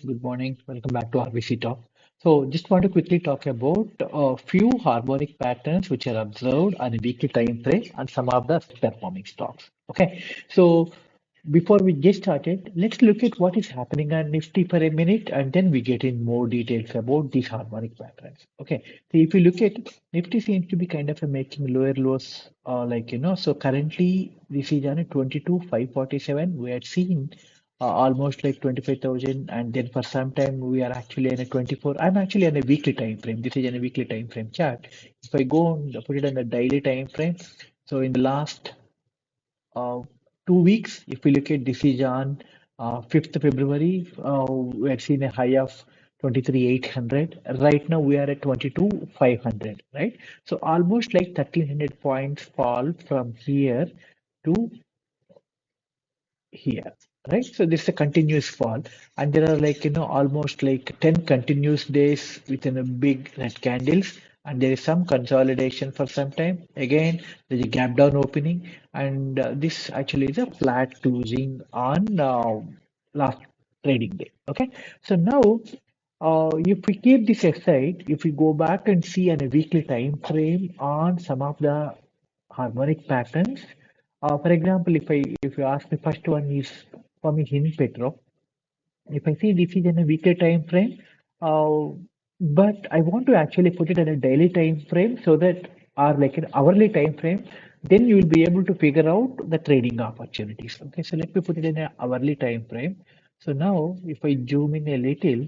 Good morning. Welcome back to RBC Talk. So, just want to quickly talk about a few harmonic patterns which are observed on a weekly time frame and some of the performing stocks. Okay. So, before we get started, let's look at what is happening on Nifty for a minute and then we get in more details about these harmonic patterns. Okay. So, if you look at Nifty seems to be kind of a making lower lows, so currently this is on a 22,547. We are seeing almost like 25,000, and then for some time we are actually in a 24. I'm actually on a weekly time frame. This is in a weekly time frame chart. If I go and put it on the daily time frame, so in the last uh, 2 weeks, if we look at this is on 5th February, we had seen a high of 23,800. Right now we are at 22,500, right? So almost like 1,300 points fall from here to here, right? So this is a continuous fall, and there are like almost like 10 continuous days within a big red candles, and there is some consolidation for some time. Again, there's a gap down opening, and this actually is a flat closing on last trading day. Okay, so now. If we keep this aside, if we go back and see on a weekly time frame on some of the harmonic patterns, for example, if you ask me, first one is for me in Petro. If I see this is in a weekly time frame, uh, but I want to actually put it in a daily time frame so that or like an hourly time frame, then you will be able to figure out the trading opportunities. Okay, so let me put it in an hourly time frame. So now, if I zoom in a little,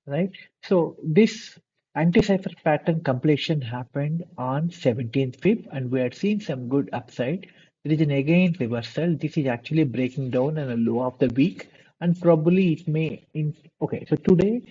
right? So this anti-cipher pattern completion happened on 17th Feb, and we are seeing some good upside. There is an again reversal. This is actually breaking down on a low of the week, and probably it may in okay. So today,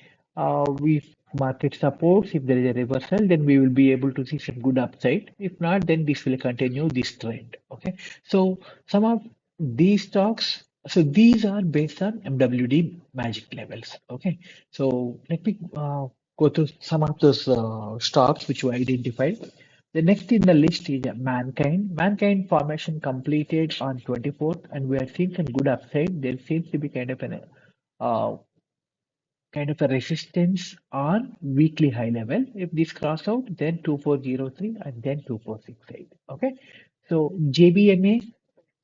we market supports. If there is a reversal, then we will be able to see some good upside. If not, then this will continue this trend. Okay. So some of these stocks. So these are based on MWD magic levels. Okay. So let me go through some of those stocks which we identified. The next in the list is Mankind. Mankind formation completed on 24th, and we are seeing some good upside. There seems to be uh, kind of a resistance on weekly high level. If this cross out, then 2403 and then 2468. Okay. So JBMA.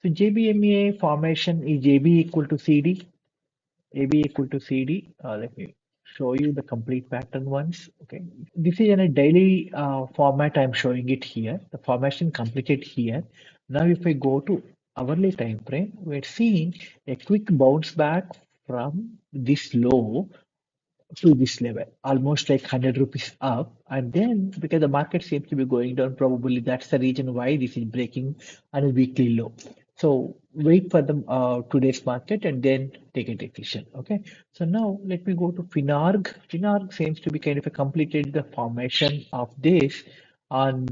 So JBMA formation is JB equal to CD. AB equal to CD. Let me show you the complete pattern once. Okay, this is in a daily format. I'm showing it here. The formation completed here. Now, if I go to hourly time frame, we're seeing a quick bounce back from this low to this level, almost like 100 rupees up. And then, because the market seems to be going down, probably that's the reason why this is breaking on a weekly low. So wait for the today's market and then take a decision. Okay. So now let me go to Finarg. Finarg seems to be kind of a completed the formation of this on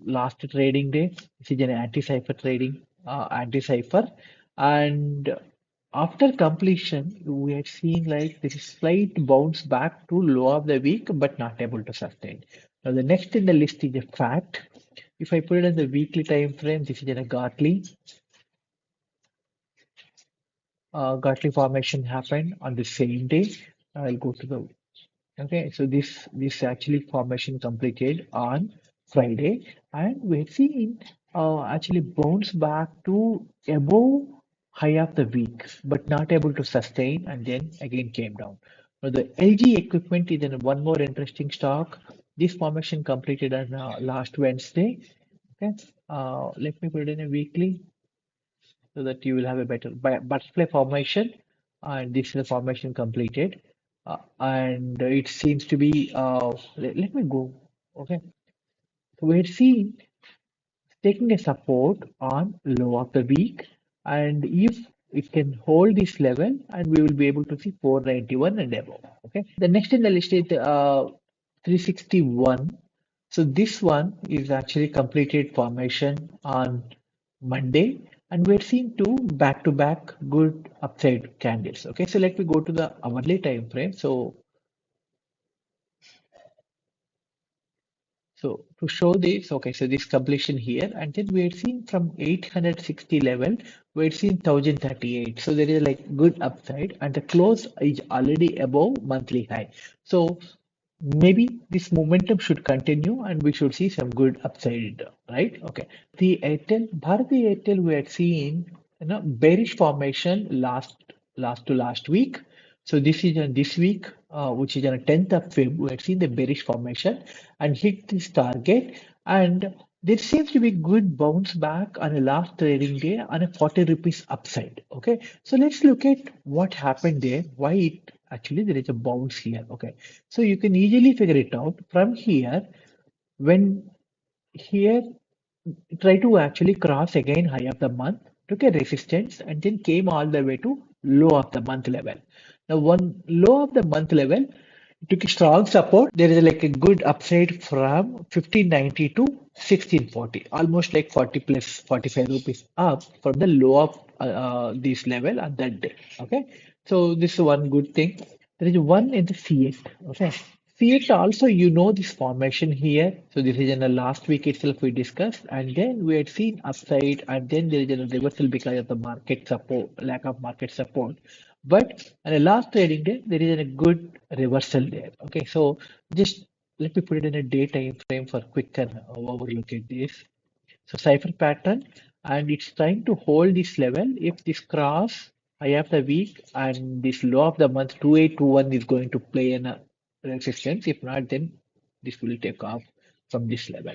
last trading day. This is an anti-cipher trading, anti-cipher, and after completion, we are seeing like this is slight bounce back to low of the week, but not able to sustain. Now the next in the list is a fact. If I put it in the weekly time frame, this is in a Gartley. Gartley formation happened on the same day. I'll go to the okay. So this actually formation completed on Friday, and we're seeing actually bounce back to above high of the week, but not able to sustain, and then again came down. Now the LG equipment is in one more interesting stock. This formation completed on last Wednesday. Okay, let me put it in a weekly so that you will have a better butterfly formation, and this is the formation completed, and it seems to be let me go. Okay, so we're seeing taking a support on low of the week, and if it can hold this level, and we will be able to see 491 and above. Okay, the next in the list is 361. So this one is actually completed formation on Monday, and we're seeing two back-to-back good upside candles. Okay, so let me go to the hourly time frame. So So to show this, okay, so this completion here, and then we had seen from 860 level, we had seen 1038. So there is like good upside, and the close is already above monthly high. So maybe this momentum should continue, and we should see some good upside, right? Okay. The Airtel, Bharati Airtel, we had seen bearish formation last to last week. So this is on this week, which is on 10th of Feb, we had seen the bearish formation and hit this target. And there seems to be good bounce back on a last trading day on a 40 rupees upside. Okay, so let's look at what happened there, why it actually there is a bounce here. Okay, so you can easily figure it out from here. When here try to actually cross again high of the month, took a resistance and then came all the way to low of the month level. Now one low of the month level took a strong support. There is like a good upside from 1590 to 1640, almost like 40 plus 45 rupees up from the low of this level on that day. Okay, so this is one good thing. There is one in the CX. Okay, CX also, this formation here. So this is in the last week itself we discussed, and then we had seen upside, and then there is a reversal because of the market support, lack of market support. But on the last trading day, there is a good reversal there. Okay, so just let me put it in a day time frame for quicker overlook at this. So cipher pattern, and it's trying to hold this level. If this cross high of the week and this low of the month 2821 is going to play in a resistance. If not, then this will take off from this level.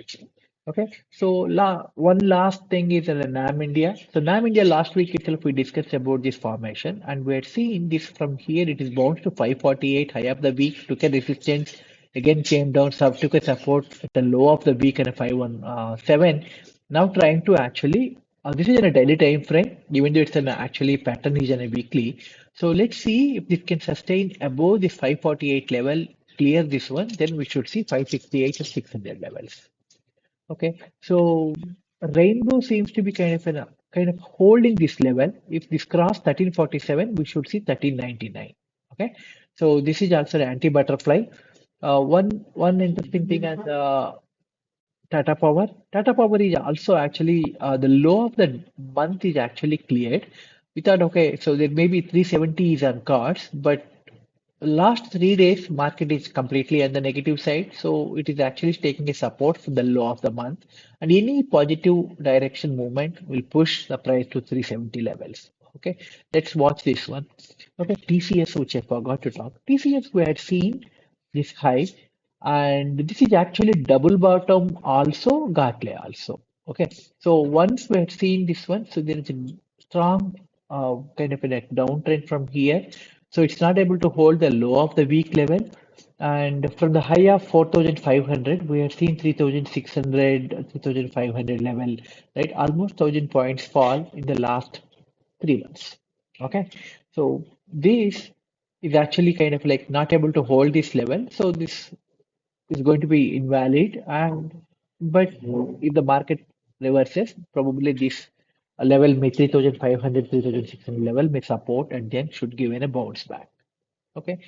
Okay, so one last thing is NAM India. So NAM India last week itself we discussed about this formation, and we had seen this from here. It is bounced to 548 high of the week, took a resistance, again came down, took a support at the low of the week and a 517. Now trying to actually, this is in a daily time frame, even though it's an actually pattern is in a weekly. So let's see if it can sustain above this 548 level, clear this one, then we should see 568 and 600 levels. Okay, so rainbow seems to be kind of holding this level. If this cross 1347, we should see 1399. Okay, so this is also an anti-butterfly. One interesting thing as Tata Power. Tata Power is also actually the low of the month is actually cleared. We thought, okay, so there may be 370 is on cards, but last 3 days market is completely on the negative side, so it is actually taking a support from the low of the month, and any positive direction movement will push the price to 370 levels. Okay, let's watch this one. Okay, TCS, which I forgot to talk. TCS, we had seen this high, and this is actually double bottom also, Gartley also. Okay, so once we had seen this one, so there is a strong kind of a downtrend from here. So it's not able to hold the low of the week level. And from the high of 4,500, we have seen 3,600, 3,500 level, right? Almost 1,000 points fall in the last 3 months. Okay, so this is actually kind of like not able to hold this level. So this is going to be invalid. And but if the market reverses, probably this level may 3,500, 3,600 level may support and then should give in a bounce back. Okay,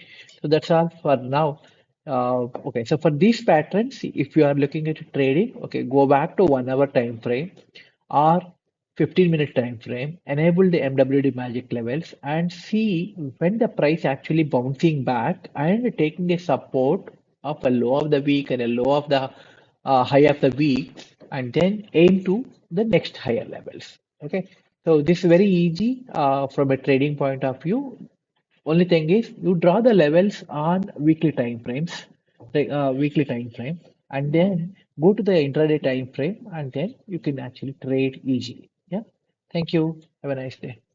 so that's all for now. Okay, so for these patterns, if you are looking at trading, okay, go back to 1 hour time frame or 15-minute time frame, enable the MWD magic levels and see when the price actually bouncing back and taking a support of a low of the week and a low of the high of the week, and then aim to the next higher levels. Okay, so this is very easy from a trading point of view. Only thing is you draw the levels on weekly time frames, like weekly time frame, and then go to the intraday time frame, and then you can actually trade easily. Yeah. Thank you. Have a nice day.